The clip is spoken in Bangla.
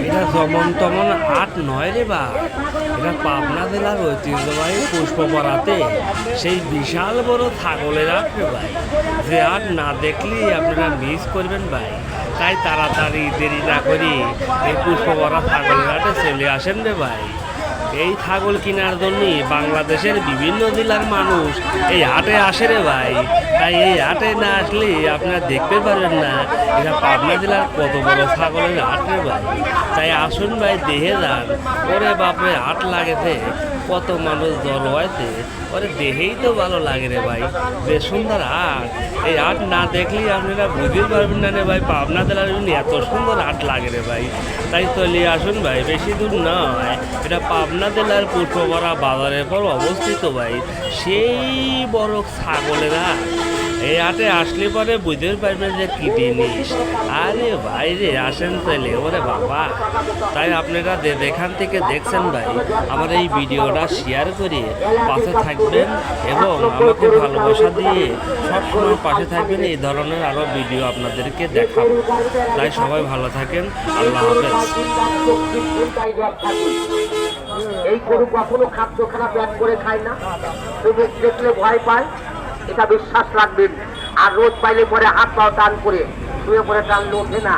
এটা যেমন তেমন হাট নয় রে বা, এটা পাবনা জেলার ঐতিহ্যবাহী পুষ্পপাড়াতে সেই বিশাল বড় ছাগলের হাট রে ভাই। যে হাট না দেখলেই আপনারা মিস করবেন ভাই। তাই তাড়াতাড়ি দেরি না করি এই পুষ্পপাড়া ছাগলের হাটে চলে আসেন রে ভাই। এই ছাগল কেনার জন্যই বাংলাদেশের বিভিন্ন জেলার মানুষ এই হাটে আসে রে ভাই। তাই এই হাটে না আসলে আপনারা দেখতে পারবেন না এটা পাবনা জেলার কত বড় ছাগলের হাট রে ভাই। তাই আসুন ভাই, দেখে যান। ওরে বাপরে, হাট লাগেছে, কত মানুষ জড়ো হয়েছে, ওরে দেখেই তো ভালো লাগে রে ভাই। বেশ সুন্দর হাট। এই হাট না দেখলেই আপনারা বুঝতে পারবেন না রে ভাই, পাবনা জেলার এত সুন্দর হাট লাগে রে ভাই। তাই চলে আসুন ভাই, বেশি দূর নয়, এটা পাবনা জেলার পুষ্পপাড়া বাজারের পর অবস্থিত ভাই। সেই বড় ছাগলের হাট। এই হাটে আসলে পরে বুঝতে পারবেন যে কী জিনিস। আরে ভাই রে, আসেন তাইলে, ওরে বাবা। তাই আপনারা যেখান থেকে দেখছেন ভাই, আমার এই ভিডিওটা শেয়ার করে পাশে থাকবেন এবং আমাকে ভালোবাসা দিয়ে সবসময় পাশে থাকবেন। এই ধরনের আরও ভিডিও আপনাদেরকে দেখাবো। তাই সবাই ভালো থাকেন, আল্লাহ হাফেজ। এই গরু কখনো খাদ্য খারাপ ব্যাগ করে খায় না, দেখলে ভয় পায়, এটা বিশ্বাস রাখবেন। আর রোজ পাইলে পরে হাত পাও টান করে শুয়ে পরে টানলে ওঠে না।